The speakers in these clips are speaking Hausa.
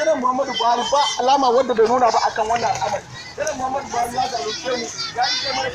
Janar Muhammadu Buhari ba alama wadda bai nuna ba akan wannan al'amari. Janar Muhammadu Buhari ya zalunce mu, ya yi kai mana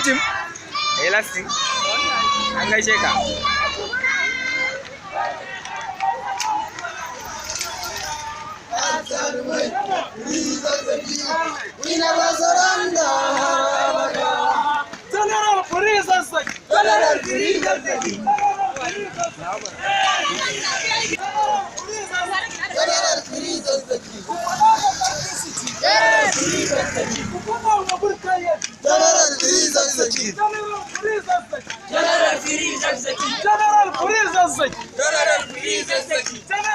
Jim, elastic. An gaishe ka. General Freezes Zaki. General Freezes Zaki. General Freezes Zaki. General Freezes Zaki. General Freezes Zaki. General Freezes Zaki. General Freezes Zaki. General Freezes Zaki.